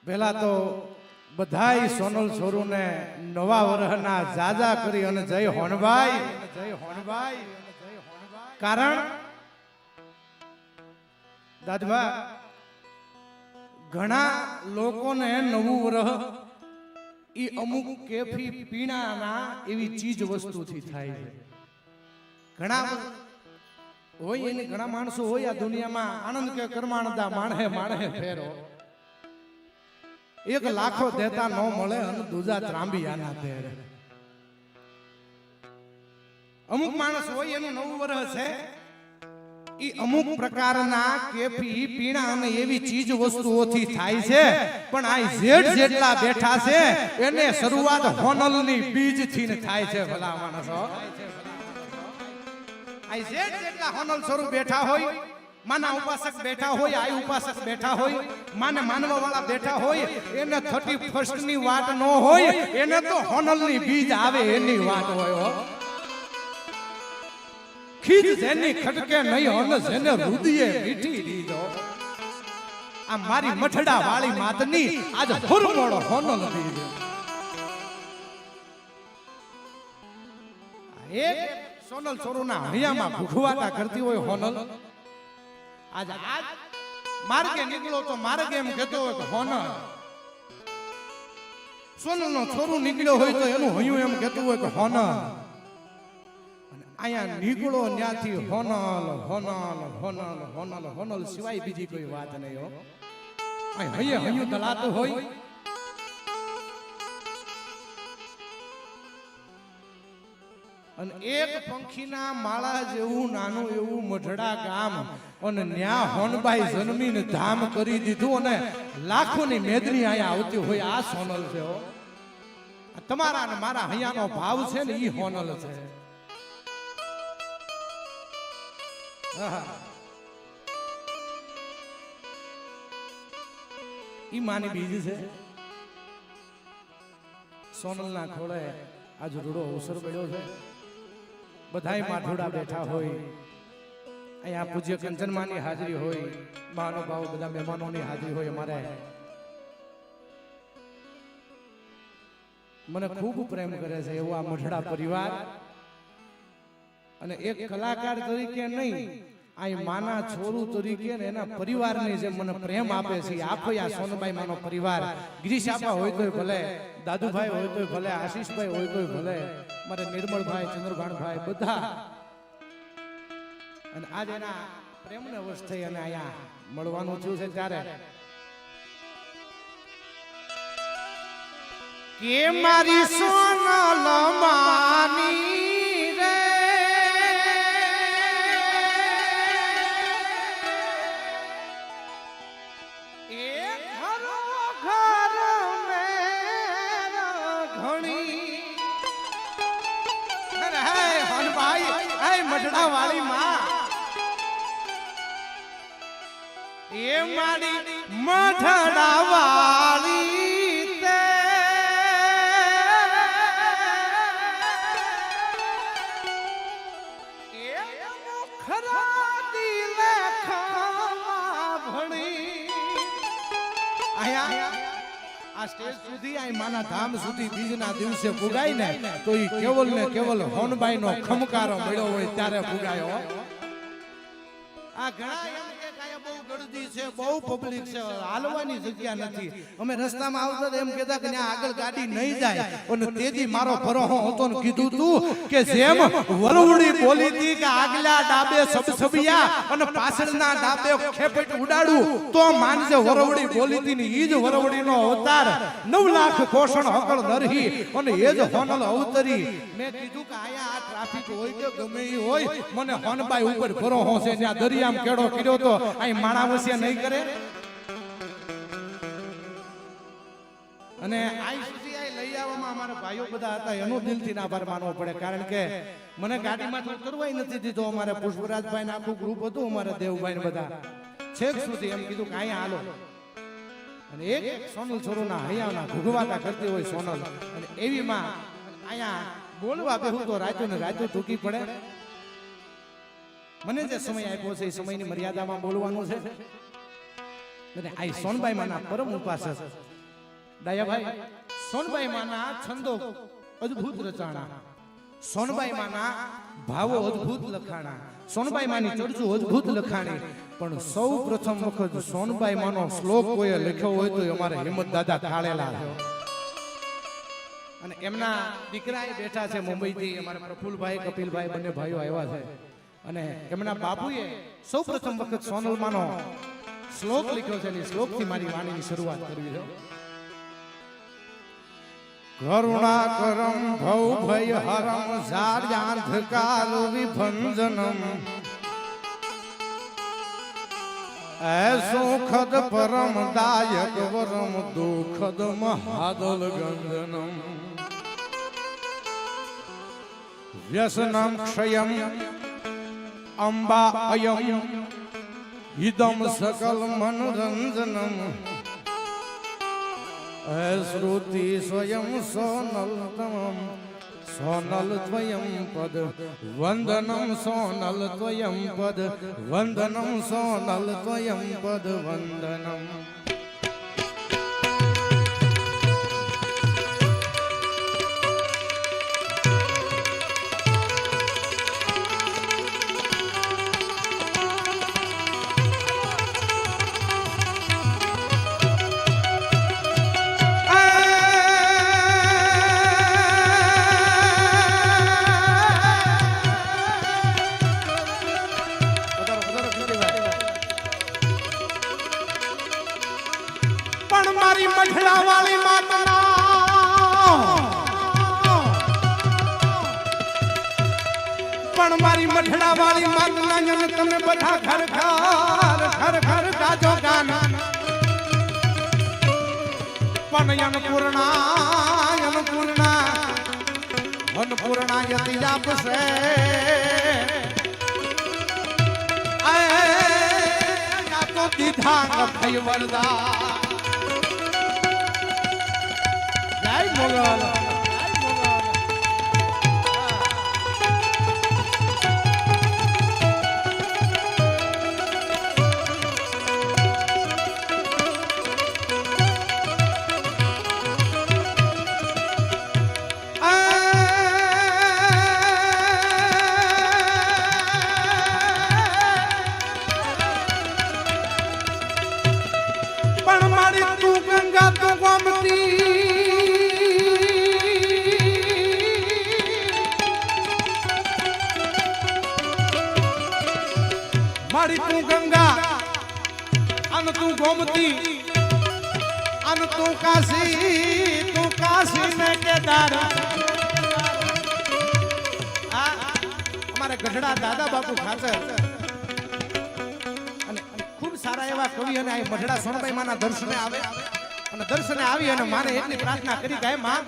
પહેલા તો બધાય સોનલ છોરુને નવા વર્ષના જાજા કરી અને જય હોનભાઈ, જય હોનભાઈ. કારણ દાદભા ઘણા લોકોને નવું વર્ષ ઈ અમુક કેફી પીણાના એવી ચીજ વસ્તુથી થાય છે. ઘણા હોય એની ઘણા માણસો હોય આ દુનિયામાં આનંદ કે કરમાણદા માણહે માણહે ફેરો. એક લાખો દેતા ન મળે અને દૂજા ત્રાંબી આના તેર. અમુક માણસ હોય એનું નવું વર્ષ છે ઈ અમુક પ્રકારના કેફી પીણા અને એવી ચીજ વસ્તુઓથી થાય છે. પણ આ જેડ જેટલા બેઠા છે એને શરૂઆત હોનલની બીજથી ને થાય છે. ભલા માણસો આ જેડ જેટલા હોનલ સ્વરૂપ બેઠા હોય, માના ઉપાસક બેઠા હોય, આઈ ઉપાસક બેઠા હોય, માને માનવા વાળા બેઠા હોય, એને 31st ની વાત ન હોય, એને તો હોનલની બીજ આવે એની વાત હોય. હો ખીજ જેની ખટકે નહીં અને જેને રુદિયે મીઠી દીધો. આ મારી મઠડા વાળી માતની આજ હુરમોડો હોનલ દીધો. એક સોનલ છોરુના હૈયામાં ભૂખવાટા કરતી હોય હોનલ. આજ માર્ગે નીકળો તો માર્ગે એમ કહેતો હોય કે હોનલ. સોનલનો છોરું નીકળ્યો હોય તો એનું હૈયું એમ કહેતું હોય કે હોનલ. અહીંયા નીકળો ત્યાંથી હોનલ હોનલ હોનલ હોનલ હોનલ સિવાય બીજી કોઈ વાત નહીં. હો હૈયે હૈયું દલાતું હોય. અને એક પંખીના માળા જેવું નાનું એવું મઢડા ગામ અને ન્યા હોનબાઈ જન્મીને ધામ કરી દીધું અને લાખોની મેદની અહીંયા આવતી હોય. આ સોનલ છે. તમારા ને મારા હૈયાનો ભાવ છે ને ઈ હોનલ છે. ઈ માની બીજ છે. સોનલના ખોળે આજ રૂડો અવસર પડ્યો છે. બધાય માઠોડા બેઠા હોય. અહીંયા પૂજ્ય કંચનમાની હાજરી હોય, મહાનુભાવો બધા મહેમાનોની હાજરી હોય. અમારે મને ખૂબ પ્રેમ કરે છે એવો આ મઠડા પરિવાર. અને એક કલાકાર તરીકે નહીં, આ માના છોરું તરીકે ને એના પરિવારની જે મને પ્રેમ આપે છે આખો આ સોનબાઈ માનો પરિવાર. ગિરીશ આપા હોય તોય ભલે, દાદુભાઈ હોય તોય ભલે, આશીષભાઈ હોય તોય ભલે, મારે નિર્મળભાઈ, ચંદ્રભાણભાઈ બધા. અને આજ એના પ્રેમને વશ થઈ અને અહીંયા મળવાનું થયું છે. ત્યારે કે મારી સોનલ માની મઠડા વાળી માં એ મારી મઠડા વાળી તે એ ખરા દિલે ખાવા ભણી. આ સ્ટેજ સુધી આ માના ધામ સુધી બીજના દિવસે પુગાય ને તો ઈ કેવલ ને કેવલ હોનબાઈ નો ખમકારો મળ્યો હોય ત્યારે પુગાયો. આ ઘણા એમ કે કાયા બહુ ગળદી છે, બહુ પબ્લિક છે, હાલવાની જગ્યા નથી. અમે રસ્તામાં આવતા એમ કહેતા કે ત્યાં આગળ ગાડી નહીં જાય. અને તેજી મારો ભરોહો હતો ને કીધું તું કે જેમ વરવડી બોલી હતી કે આગલા ડાબે સબસબિયા અને પાછળના ડાબે ખેપટ ઉડાડું તો માનજે વરવડી બોલી હતી ને ઈ જ વરવડીનો અવતાર 9 લાખ કોષણ હકળ નરહી અને એ જ હોનલ અવતરી. મેં કીધું કે આયા આ ટ્રાફિક હોય કે ગમે ઈ હોય, મને હોનબાઈ ઉપર ભરોહો છે. ત્યાં દરિયામ કેડો કર્યો તો અહીં માણાવસિયા નહીં કરે. અને આ સુધી આ લઈ આવવામાં અમારા ભાઈઓ બધા હતા એનો દિલથી આભાર માનવો પડે. કારણ કે મને ગાડીમાં તો કરવાય નથી દીધો. અમારે પુષ્પરાજભાઈ ને આખું ગ્રુપ હતું, અમારે દેવભાઈ ને બધા છેક સુધી એમ કીધું કે અહીંયા હાલો. અને એક સોનલ છોરુના હૈયાના ભૂગવાટા કરતી હોય સોનલ. અને એવીમાં અહીંયા બોલવા બેહું તો રાતું ને રાતું ટૂંકી પડે. મને જે સમય આપ્યો છે એ સમયની મર્યાદામાં બોલવાનું છે. અને આ સોનબાઈ માના પરમ ઉપાસક ડાયાભાઈ સોનબાઈ માના છંદો અદ્ભુત રચાણા, સોનબાઈ માના ભાવો અદ્ભુત લખાણા, સોનબાઈ માની ચર્ચો અદ્ભુત લખાણી. પણ સૌ પ્રથમ વખત સોનબાઈ માનો શ્લોક કોઈએ લખ્યો હોય તો અમારે હિંમત દાદા કાળેલા છે. અને એમના દીકરા બેઠા છે મુંબઈથી, અમારા પ્રફુલભાઈ કપિલભાઈ બંને ભાઈઓ આવ્યા છે. અને એમના બાપુએ સૌ પ્રથમ વખત સોનલમાનો શ્લોક લખ્યો છે. એ શ્લોકથી મારી વાણીની શરૂઆત કરવી છે. કરુણા કરમ ભવ ભય હરમ ઝાડ્યાંધકાર વિભંજનમ સુખદ પરમ દાયક વરમ દુઃખદ મહાદલ ગંજનમ વ્યસનમ ક્ષયમ અંબા અયમ ઇદમ સકલ મનોરંજનમ શ્રુતિ સ્વયં સોનલતમ સોનલ ત્વયં પદ વંદનમ સોનલ ત્વયં પદ વંદનમ સોનલ ત્વયં પદ વંદનમ. વાળી માતા પણ મારી મઠડા વાળી માતા જન તમે બધા ઘર ઘર ઘર ગાજો ગાન. પણ અન્નપૂર્ણા યતિ આપશે આ તો દીધા ભય વરદા. મોગલ પણ મારી તું ગંગા તું ગોમતી મારી તું ગંગા અન તું ગોમતી અન તું કાશી ને કેદાર. અમારા ગઢડા દાદા બાપુ ખાચર અને ખૂબ સારા એવા કવિ અને આ મઢડા સોનબાઈ માના દર્શને આવે અને દર્શને આવી અને માને એટલી પ્રાર્થના કરી કે માં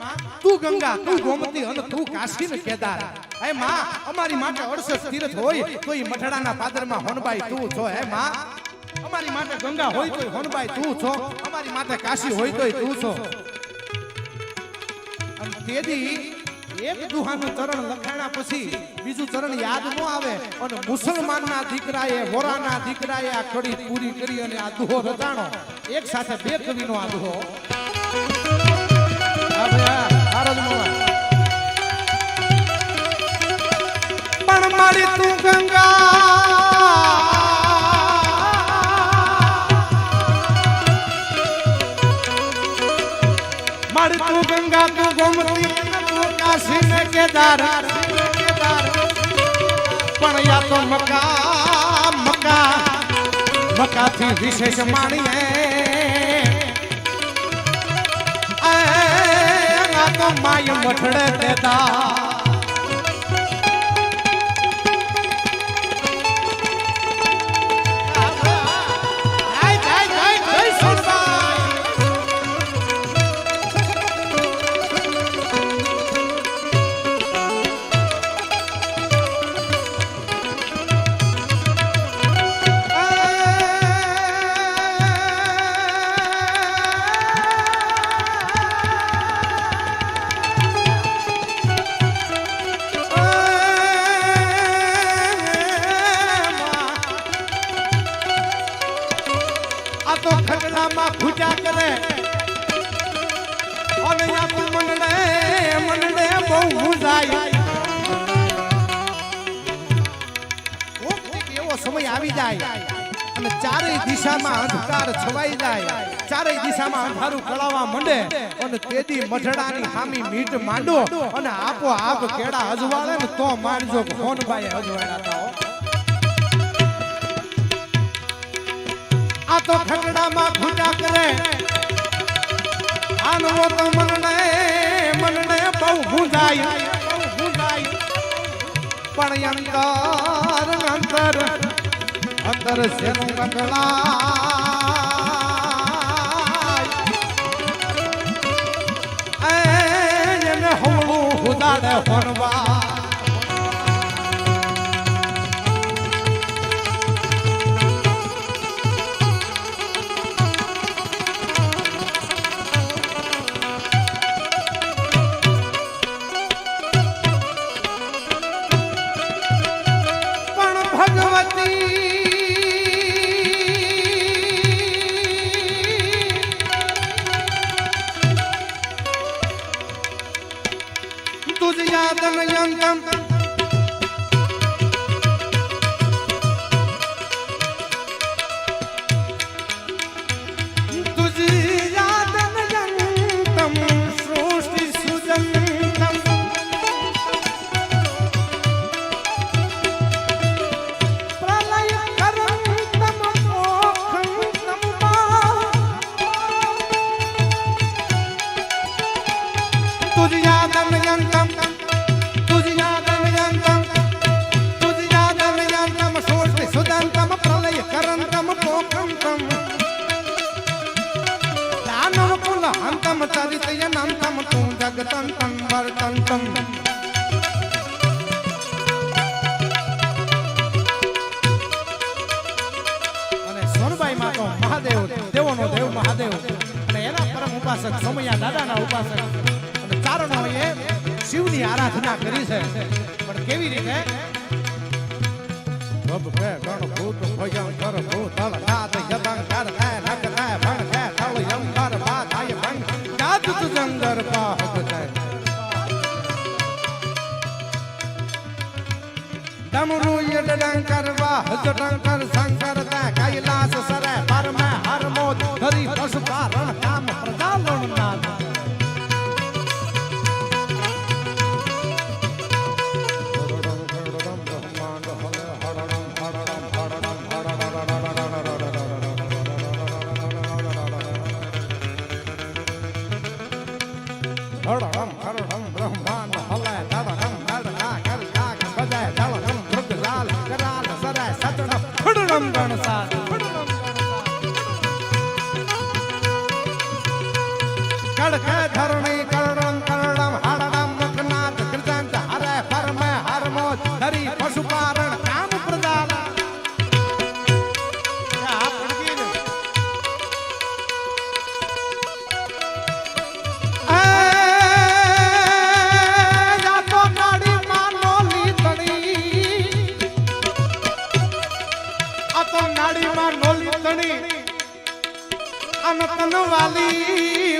તું ગંગા તું ગોમતી અને તું કાશી ને કેદાર. હે માં અમારી માટે 68 તીર્થ હોય તો ઈ મઠડાના પાદરમાં હોનબાઈ તું છો. હે માં અમારી માટે ગંગા હોય તો હોનબાઈ તું છો, અમારી માટે કાશી હોય તો તું છો. અને તેદી એક દુહાનું ચરણ લખાણા પછી બીજું ચરણ યાદ ન આવે અને મુસલમાનના દીકરાએ હોરાના દીકરાએ આ કડી પૂરી કરી અને આ દુહો રચાણો. એક સાથે બે કવિનો આ દુહો. પણ મારી તું ગંગા મારી તું ગંગા તું ગોમતી તું કાશી ને કેદાર. પણ યા તો મકાથી વિશેષ માણીએ આ તો માય મઠડે દેતા. જાય અને ચારેય દિશામાં અંધકાર છવાઈ જાય, ચારેય દિશામાં અંધારું કળાવા મંડે અને તેદી મઢડાની હામી મીટ માંડો અને આપો આપ કેડા અજવાળે ને તો માનજો કે હોનબાઈ અજવાળા હો. આ તો ખગડામાં ખૂટા કરે આનવો તો મનને બહુ ગુંજાય પણ અંતર શેનું ગગડાય એને હમણું હુદાડે હોનવા. સોમૈયા દાદાના ઉપાસક અને ચારણોએ શિવની આરાધના કરી છે. પણ કેવી રીતે? રબ કે ગણ ભૂત ભયં કર ભૂતળ નાદ યદં કર હે નક હે ભંગ હે તળ યમ કર બાદ આય ભંગ જાત જંગર પાહક જાય ડમરુ યડં કર વાહ જડં કર શંકર તા કૈલાસ સરે પરમ હરમોદ ધરી પશુ કારણ કામ પ્રજાલણ નાદ હરડમ હરડમ બ્રહ્માંડ હલે ધરડમ નરડા કર કાગ બજાય ધળડમ મૃગજાલ કરાલ સરાય સતડમ હરડમ ગણસાદ કડકે ધરણી કરડમ કરડમ હરડમ મુખનાદ કૃતંત હરે પરમે હરમોદ હરી પશુપારણ કામ પ્રદાન.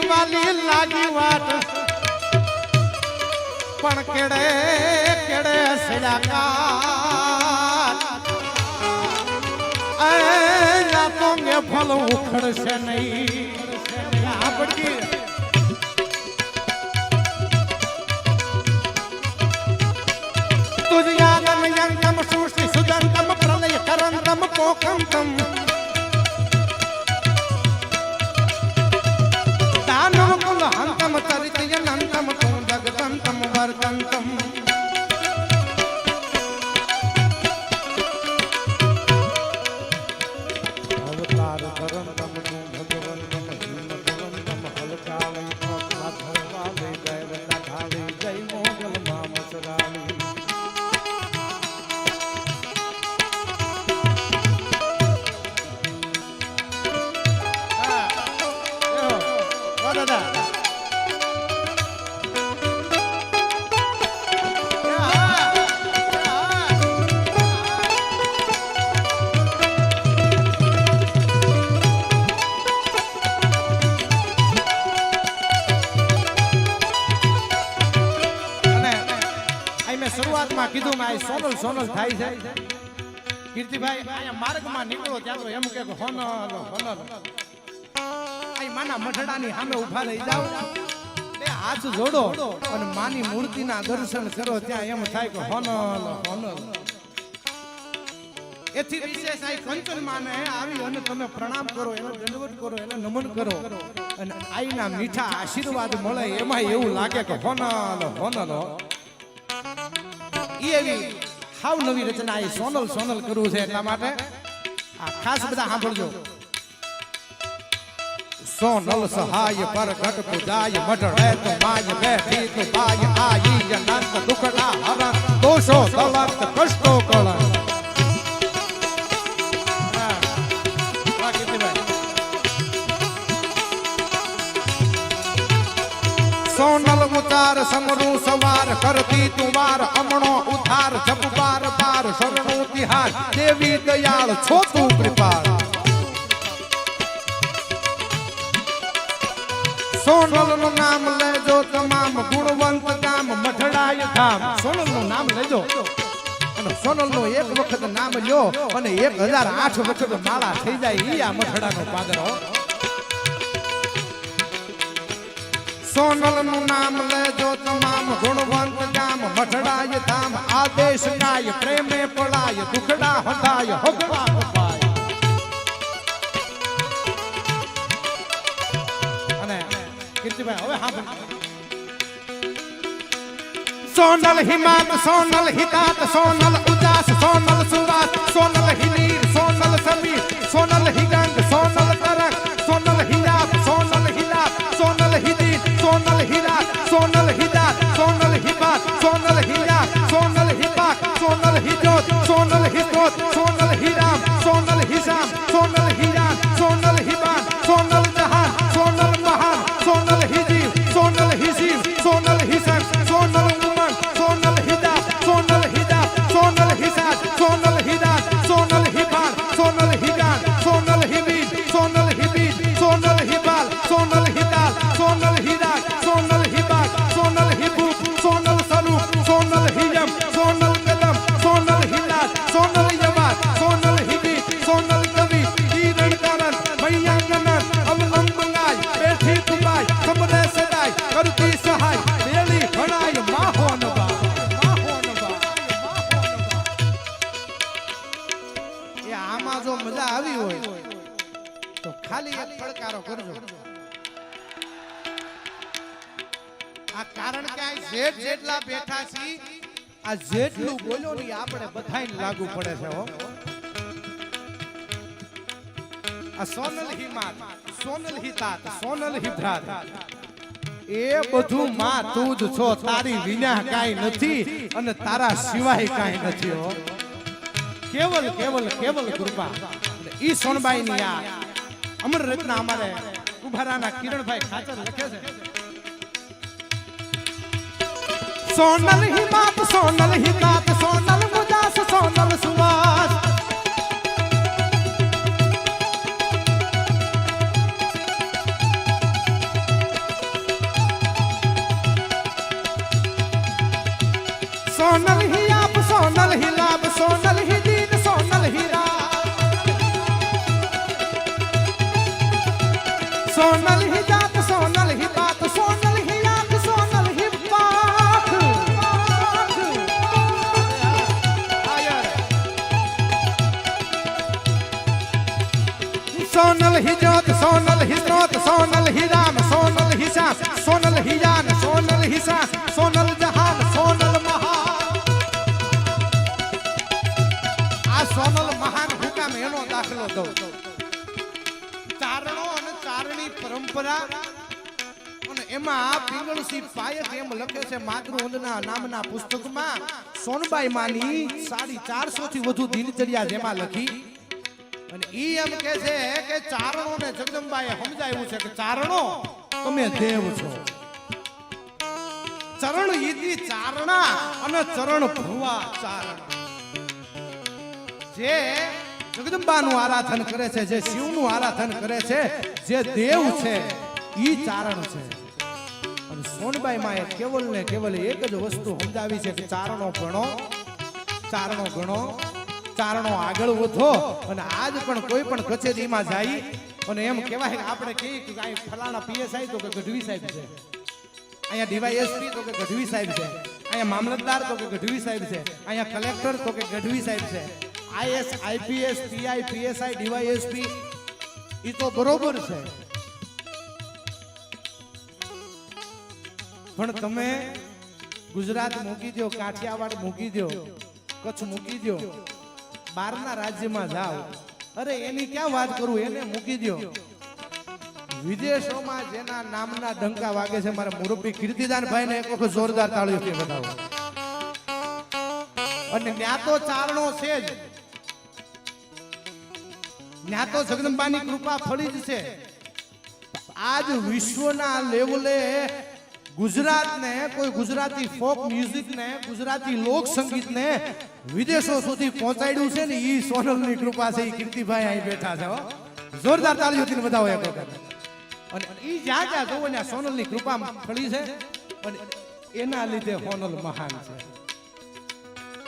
વાલી લાગી વાટ પણ કેડે કેડે સડાકા આ તો મે ફલ ઉખડશે નહીં. આપડી તુજ યાદમ યંતમ સૃષ્ટિ સુદંતમ પ્રલય કરંતમ પોકંતમ હંતમ તરિતયનંતમ તું જગદંતમ વર્તંતમ અવતાર ધરંતમ તું ભગવંતમ ભગવંતમ હલકાલય ધરવાલે જય વદાખાલે જય મોગલ મામસરાલી. દાદા શરૂઆતમાં કીધું સોનલ સોનલ થાય છે કીર્તિભાઈ અહીંયા માર્ગમાં નીકળો ત્યાં તો એમ કે હોનલ હોનલ આ માના મઠડાની સામે ઊભા રહી જાવ બે હાથ જોડો અને માની મૂર્તિના દર્શન કરો ત્યાં એમ થાય કે હોનલ હોનલ એથી વિશેષ આ કંચન માને આવી અને તમે પ્રણામ કરો એને દંડવત કરો એને નમન કરો અને આઈના મીઠા આશીર્વાદ મળે એમાં એવું લાગે કે હોનલ હોનલ એવી હાવ નવી રચના એ સોનલ સોનલ કરવું છે એટલા માટે આ ખાસ બધા સાંભળજો સોનલ સહાય પર ઘટ પૂજાય મઢડે તો માય બેઠી તો બાય આઈ અનંત દુખડા હરણ દોષો દલત કષ્ટો કળન સોનલ ઉતાર સમરું સવાર કરતી તુવાર અમણો ઉધાર જપ બાર બાર શરણો તિહાર દેવી દયાળ છો તું કૃપાળ સોનલ નું નામ લેજો તમામ ગુણવંત ગામ મઢડાય ધામ સોનલ નું નામ લેજો અને સોનલ નું એક વખત નામ લ્યો અને 1008 વખત માળા થઈ જાય ઈ આ મઢડાનો પાદરો સોનલ નું નામ લેજો તમામ ગુણવંત ગામ મઢડાય ધામ આદેશ ગાય પ્રેમે પડાય દુખડા હટાય હોગવા કપાય અને કીર્તિભાઈ હવે સાંભળો સોનલ હિમાત સોનલ હિતાત સોનલ ઉદાસ સોનલ સુવાસ સોનલ હિનીર સોનલ સમીર સોનલ હિગંગ સોનલ તરક સોનલ હિરાપ સોનલ હિલાપ સોનલ હિદીન સોનલ હિરાત સોનલ હિદાત સોનલ હિબાત સોનલ હિરાત સોનલ હિબાક સોનલ હિજોત સોનલ હિજોત સોનલ હિરામ સોનલ હિજામ સોનલ હિરાન સોનલ હિબાન સોનલ જહાન સોનલ મહાન સોનલ હિજીવ સોનલ હિજીવ સોનલ હિસન સોનલ ઉમંગ સોનલ હિદાત સોનલ હિદાત સોનલ હિસાત સોનલ હિદાત સોનલ હિબાન સોનલ હિગાન સોનલ હિબીન સોનલ હિબીન સોનલ હિબાલ સોનલ હિદાલ સોનલ હિદાક સોનલ હિબાક સોનલ હિબુક સોનલ સલુક સોનલ હિયમ સોનલ કદમ સોનલ હિદાત સોનલ યવાત સોનલ હિબી સોનલ કવિ ઈરણ કારન મૈયાંગનન અવલંબ મંગાય બેઠી તુબાય સમરે સદાય કરતી સહાય બેલી ભણાય માહો નબા એ આમાં જો મજા આવી હોય તો ખાલી એક પડકારો કરજો આ કારણ કે આ જેટ જેટલા બેઠા છી આ જેટલું બોલ્યો ને આપણે બધાને લાગુ પડે છે હો આ સોનલ હિમાત સોનલ હિતાત સોનલ હિભ્રાત એ બધું માં તું જ છો તારી વિના કાઈ નથી અને તારા સિવાય કાઈ નથી હો કેવલ કેવલ કેવલ કૃપા ઈ સોનબાઈ ની આ અમર રચના અમારે ઉભારાના કિરણભાઈ ખાચર લખે છે સોનલ હિમાત સોનલ હિતાત સોનલ મુજાસ સોનલ સુવાસ સોનલ હિયાપ સોનલ હિલાપ સોનલ હિદીન સોનલ હીરા સોનલ હિજાત સોનલ હિબાત સોનલ હિયાત સોનલ હિબાત સોનલ હિજોત સોનલ હિસ્રોત સોનલ હિરામ સોનલ હિસાસ સોનલ હિયાન સોનલ હિસાસ સોનલ જહાન સોનલ મહાન આ સોનલ મહાન હુકામ એનો દાખલો દઉં ચારણો અને ચારણી પરંપરા અને એમાં પિંગળસિંહ પાયક એમ લખે છે માતૃવંદના નામના પુસ્તકમાં સોનબાઈ માની 450 થી વધુ દિનચર્યા જેમાં લખી અને ઈ એમ કહે છે કે ચારણોને જગદંબાએ સમજાવ્યું છે કે ચારણો તમે દેવ છો ચરણ ઈદી ચારણા અને ચરણ ભુવા ચારણ જે જગદંબાનું આરાધન કરે છે જે શિવનું આરાધન કરે છે જે દેવ છે ઈ ચારણ છે અને સોનબાઈ માએ કેવલ ને કેવલ એક જ વસ્તુ સમજાવી છે કે ચારણો ગણો ચારણો આગળ વધો અને આજ પણ કોઈ પણ કચેરીમાં જાય અને એમ કહેવાય કે આપણે કહીએ કે આ ફલાણા પીએસઆઈ તો કે ગઢવી સાહેબ છે, અહીંયા ડીવાયએસપી તો કે ગઢવી સાહેબ છે, અહીંયા મામલતદાર તો કે ગઢવી સાહેબ છે, અહીંયા કલેક્ટર તો કે ગઢવી સાહેબ છે, IS IPS PI PSI DySP એ તો બરોબર છે, પણ તમે ગુજરાત મૂકી દો, કાઠિયાવાડ મૂકી દો, કચ્છ મૂકી દો, બહારના રાજ્યમાં જાઓ, અરે એની ક્યાં વાત કરું, એને મૂકી દો. વિદેશોમાં જેના નામના ડંકા વાગે છે, મારા મુરબ્બી કીર્તિદાન ભાઈ ને એક વખત જોરદાર તાળીઓથી બતાવો. અને ત્યાં તો ચારણો છે જ, ત્યાં તો જગદંબાની કૃપા ફળી જ છે. આજ વિશ્વના લેવલે ગુજરાતને, કોઈ ગુજરાતી ફોક મ્યુઝિકને, ગુજરાતી લોક સંગીતને વિદેશો સુધી પહોંચાડ્યું છે ને, ઈ સોનલની કૃપા છે. ઈ કીર્તિભાઈ અહીં બેઠા છે, જોરદાર તાળીઓથી બતાવો એક વખત. અને ઈ જ્યાં જ્યાં જોવો ને સોનલની કૃપા ફળી છે, અને એના લીધે સોનલ મહાન છે.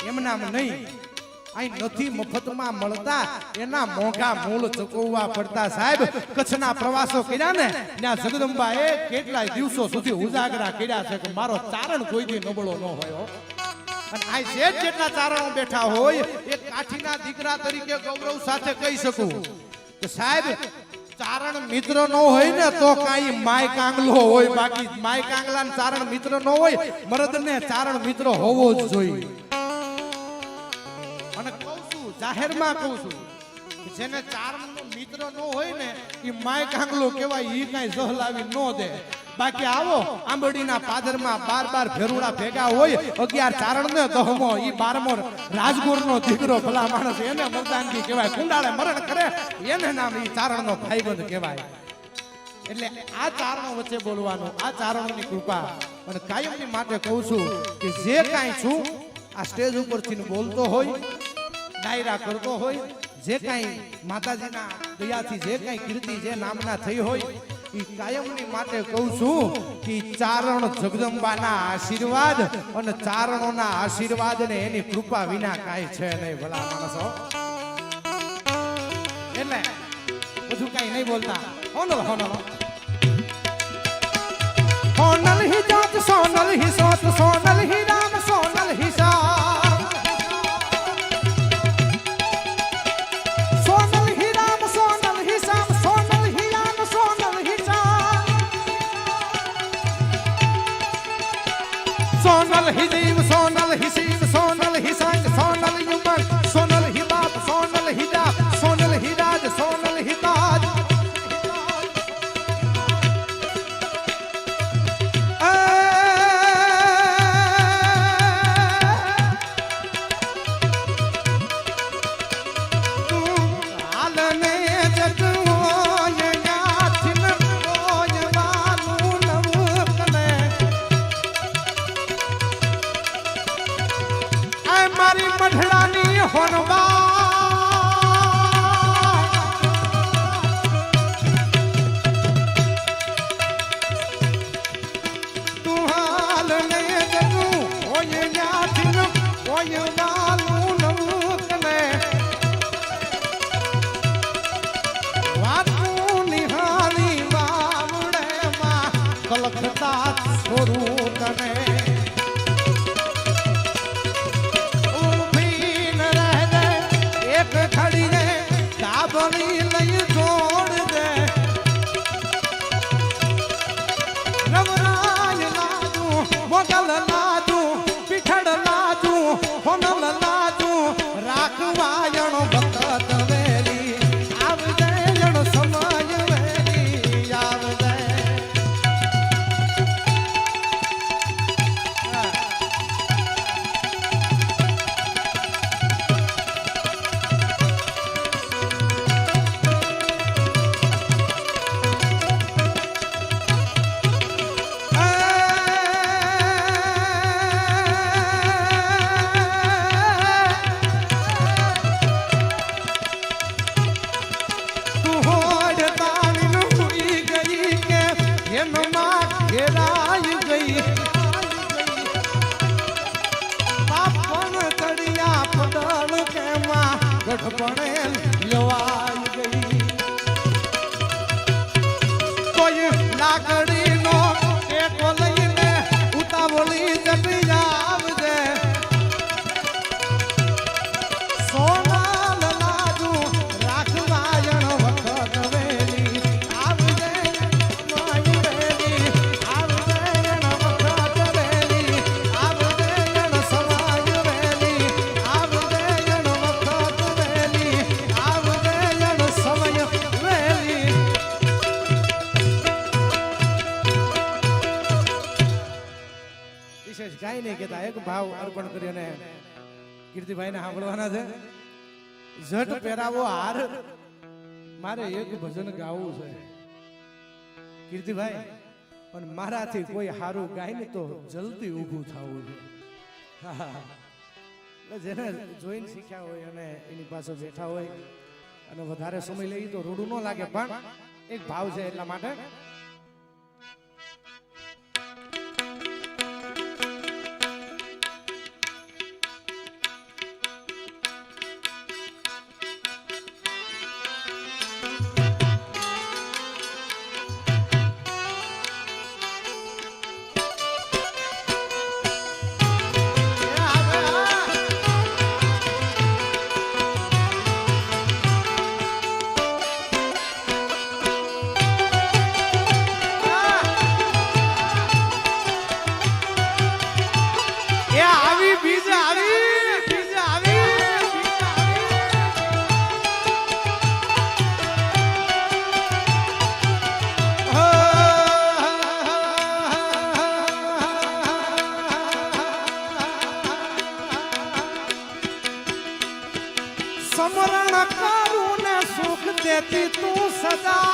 એમનામ નહીં, અહીં નથી મફતમાં મળતા, એના મોંઘા મૂળ ચૂકવવા પડતા. સાહેબ, કચ્છના પ્રવાસો કર્યા ને, ત્યાં જગદંબાએ કેટલાય દિવસો સુધી ઉજાગરા કર્યા છે કે મારો ચારણ કોઈ દી નબળો ન હોય. અને આ શેઠ જેટલા ચારણો બેઠા હોય, એક કાઠીના દીકરા તરીકે ગૌરવ સાથે કહી શકું કે સાહેબ, ચારણ મિત્ર ન હોય ને તો કાઈ માય કાંગલો હોય, બાકી માય કાંગલા ચારણ મિત્ર ન હોય. મરદને ચારણ મિત્ર હોવો જ જોઈએ. અને કહું છું, જાહેરમાં કહું છું, જેને ચારણનો મિત્ર ન હોય ને એ માય કાંગલો કહેવાય, ઈ કાઈ સહલાવી ન દે. બાકી આવો આંબડીના પાદરમાં 12 ભેરુડા ભેગા હોય, 11 ચારણ ને 10મો ઈ 12મો રાજગુરનો દીકરો ભલા માણસ, એને મરદાનગી કહેવાય. કુંડાળે મરણ કરે એને નામ ઈ ચારણનો ભાઈબંધ કહેવાય. એટલે આ ચારણો વચ્ચે બોલવાનું, આ ચારણોની કૃપા. અને કાયમની માટે કહું છું કે જે કાંઈ છું આ સ્ટેજ ઉપરથી બોલતો હોય, ડાયરા કરતો હોય, જે કાંઈ માતાજીના દયાથી જે કાંઈ કીર્તિ જે નામના થઈ હોય, એ કાયમની માટે કહું છું કે ચારણ જગદંબાના આશીર્વાદ અને ચારણોના આશીર્વાદ ને એની કૃપા વિના કાંઈ છે નહીં ભલા માણસો. એટલે બધું કાંઈ નહીં બોલતા. હોનલ હોનલ હોનલ હી જાત, સોનલ હી સોત, સોનલ હી રામ, સોનલ હી સા, સોનલ હી રામ, સોનલ હી સામ, સોનલ હી રામ, સોનલ હી સા, સોનલ હી જીવ, સોનલ હી શિવ, સોનલ હી સંગ, સોનલ હી ઉમંગ, સોનલ હી બાપ, સોનલ હી જાપ, સોનલ હી રાજ, સોનલ હી તાજ. મારી મઢડાની હોનવા તું હાલ ને જગું હોય યાથી હોય વાલું નવકને વાતું નિહાળી વાવડેમાં કલખતા છોરું તને. લઈ જોડ દે રવરાય લાદું, મોગલ લાદું, પીઠડ લાદું, હોનલ એક ભાવ અર્પણ કરી અને કીર્તિભાઈને સાંભળવાના છે. ઝટ પહેરાવો હાર, મારે એક ભજન ગાવું છે કીર્તિભાઈ, પણ મારાથી કોઈ હારું ગાય ને તો જલ્દી ઊભું થવું છે. જેને જોઈને શીખ્યા હોય અને એની પાસે બેઠા હોય અને વધારે સમય લઈ તો રૂડું ન લાગે, પણ એક ભાવ છે એટલા માટે. સમરણ કરું ને સુખ દેતી તું સદા,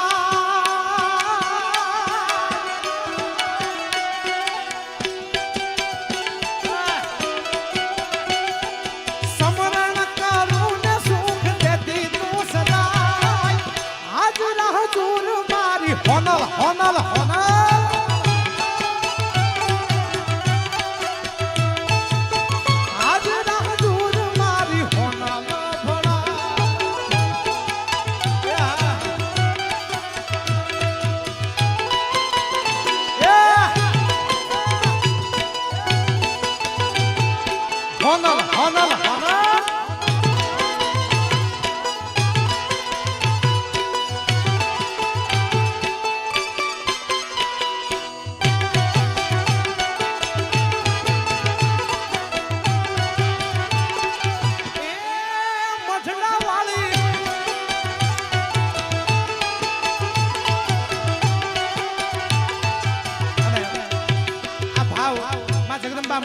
સમરણ કરું ને સુખ દેતી તું સદા. આજ રાહ જોર મારી હોનલ હોનલ હોનલ, honor, honor, honor.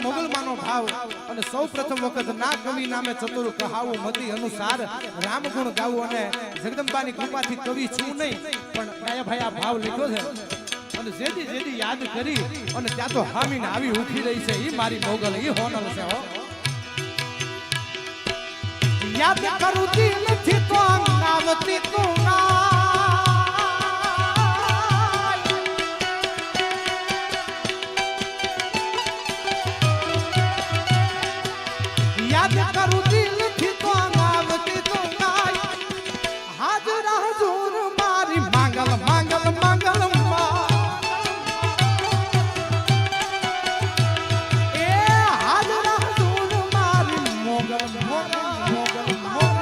મોગલ માનો ભાવ અને સૌ પ્રથમ વખત ના કવિ નામે ચતુર કહાવું મતિ અનુસાર રામ ગુણ ગાવું અને જગદંબાની કૃપાથી કવિ છું નહીં પણ કાયાભાઈ આ ભાવ લીધો છે અને જેદી જેદી યાદ કરી અને ત્યાં તો હામીને આવી ઉઠી રહી છે. ઈ મારી મોગલ, ઈ હોનલ છે હો. યાદ કરું દિલથી તો નાવતી તું ના, યાદ કરું દિલથી તો નાવતી તું નાય. હાજર હજુર મારી માંગલ માંગલ માંગલ એ હાજર હજુર મારી મોગલ મોગલ મોગલ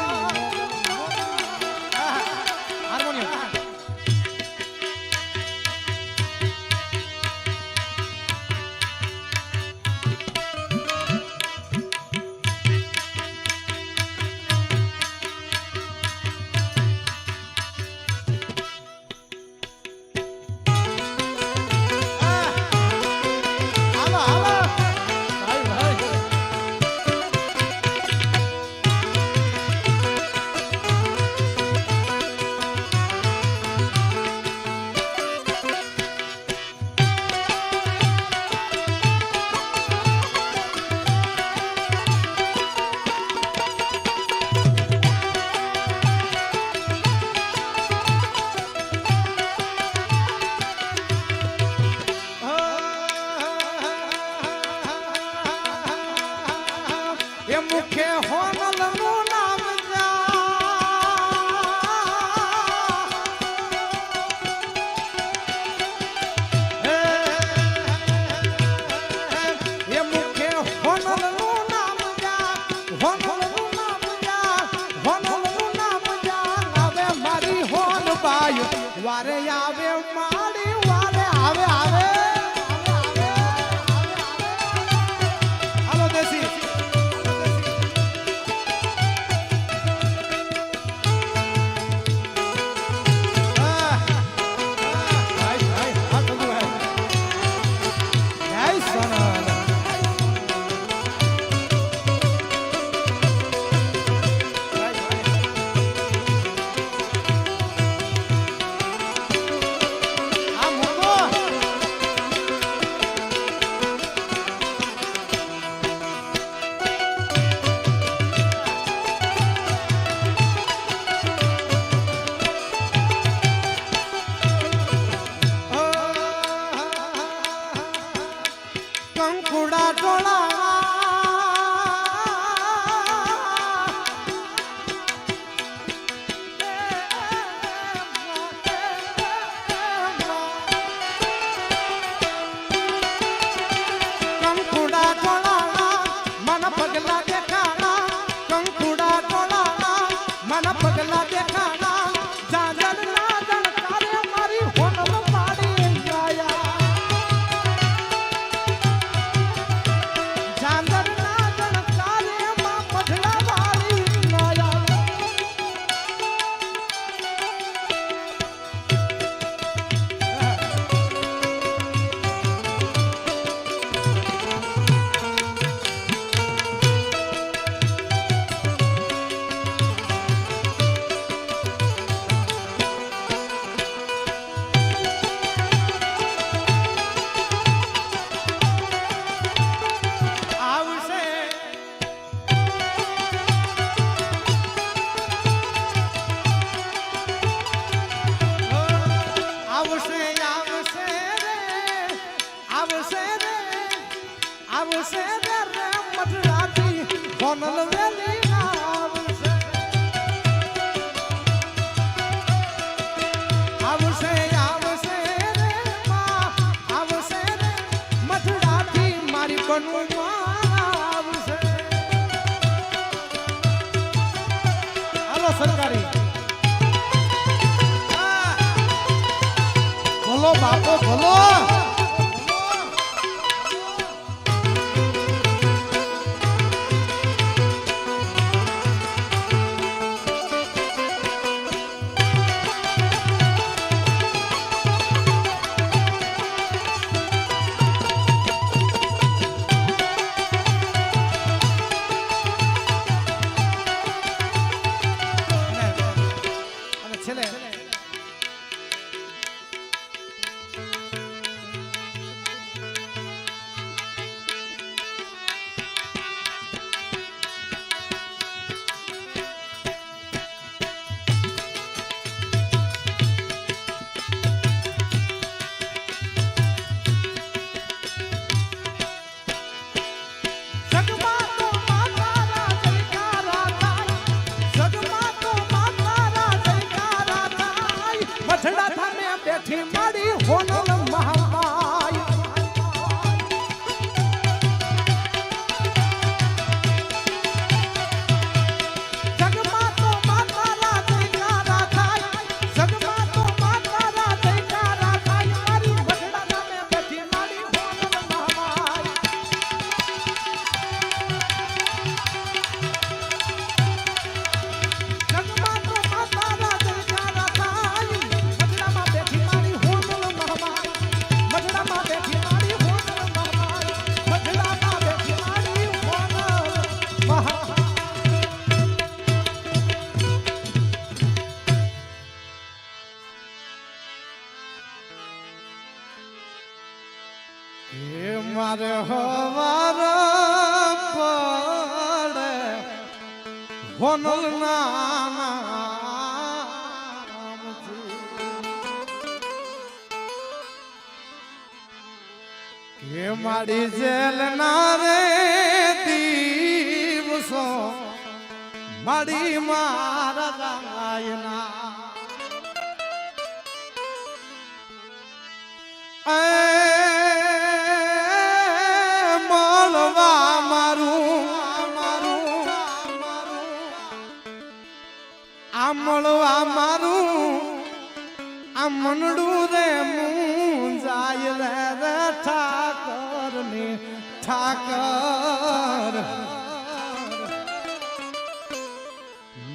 હાર્મોનિયમ. મુખે હોનલ નું નામ જા, મુખે હોનલ નું નામ જા, હોનલ નું નામ જા, હોનલ નું નામ જા. આવે મારી હોન બાઈ વારે આવે મારી વારે આવે આવે. હાલો દેસી બાપો ભલો. મારે હવાર પડે હોનલ કે મારી જેલ ના રે દિવસો મારી મારા ગાયના મળવા મારું આ મનડું રે મું જાય રે ઠાકર ને ઠાકર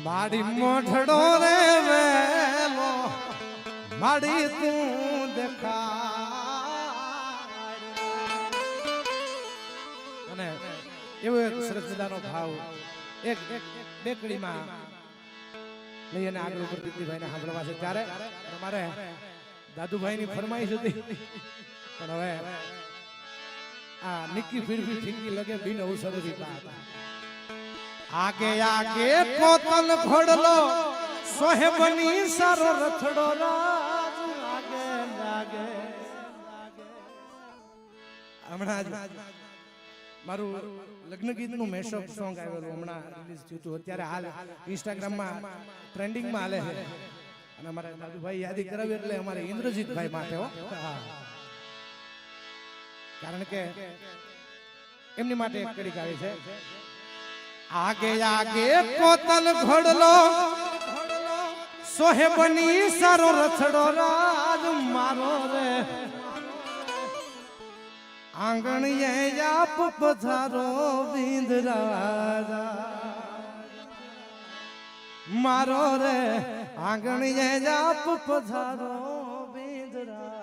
મારી મોઢડો રે વેલો મારી તું દેખાડ અને એવો એક સરસ મજાનો ભાવ એક બેકડીમાં લઈ અને આગળ ઉપર દીકરીભાઈ ને સાંભળવા છે ત્યારે અમારે દાદુભાઈ ની ફરમાઈશ હતી પણ હવે આ નિક્કી ફિરફિર ઠીંગી લગે બિન અવસર થી આગે આગે કોતલ ઘોડલો સોહેબની સારો રથડો રાજ આગે લાગે હમણાં મારું લગ્ન ગીત નું મેશઅપ સોંગ આવેલું હમણાં રિલીઝ થયું હતું અત્યારે હાલ ઇન્સ્ટાગ્રામ માં ટ્રેન્ડિંગ માં હાલે છે અને અમારા દાદુભાઈ યાદી કરાવી એટલે અમારે ઇન્દ્રજીતભાઈ માટે હો કારણ કે એમની માટે એક કડી ગાવી છે આગે આગે કોતલ ઘોડલો સોહેબની સારો રથડો રાજ મારો રે આંગણ આપ પધારો વિંદરાજા મારો રે આંગણ આપ પધારો વિંદરાજા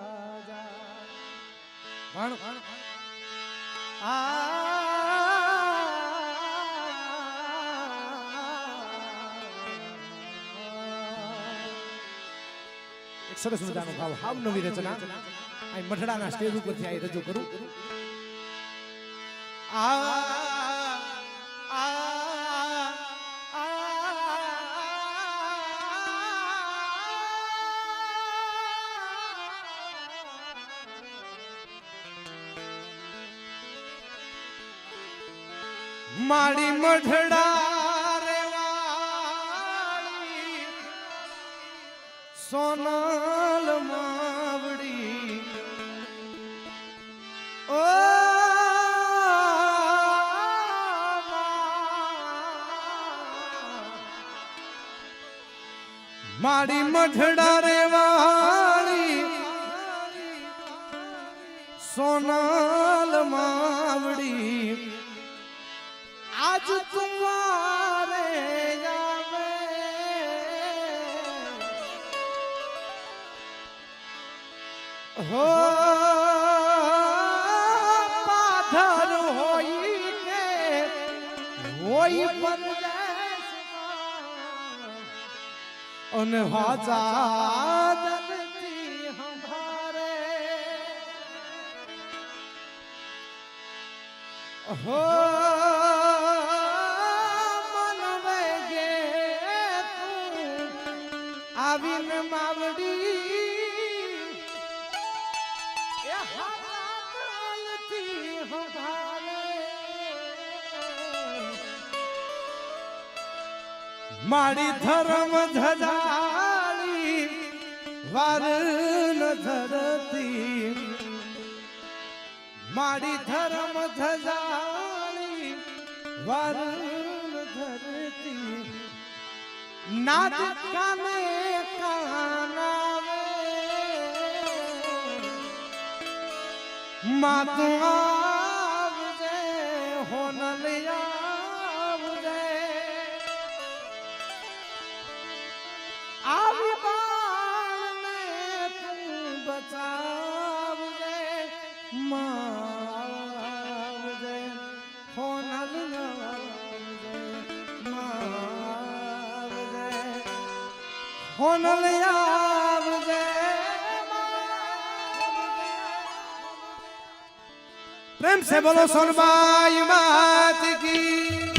એક સરસ મજાનો ભાવ હાવ નવી રચના આ મઠડાના સ્ટેજ ઉપરથી આ રજૂ કરું મારી મઠડા રેવાળી સોનલ માવડી ઓ મારી મઠડા રેવાળી સોનલ માવડી આજ તુમારે આવે હો પાધર હોઈ કે હોઈ પરદેશમાં અને હાચા દલથી હંભારે હો મન વેગે તું આવીને માવડી એ હાચા દલથી હંભારે મારી ધર્મ ધજાળી વાર ન ધરતી મારી ધર્મ ધજાળી વાર ન ધરતી નાદ કાને કાનાવે માતું આવજે હોનલિયા આવી બાળને તું બચાવજે માવજે હોનલ આવજે માવજે હોનલ આવજે પ્રેમ से बोलो सोनबाई मात की।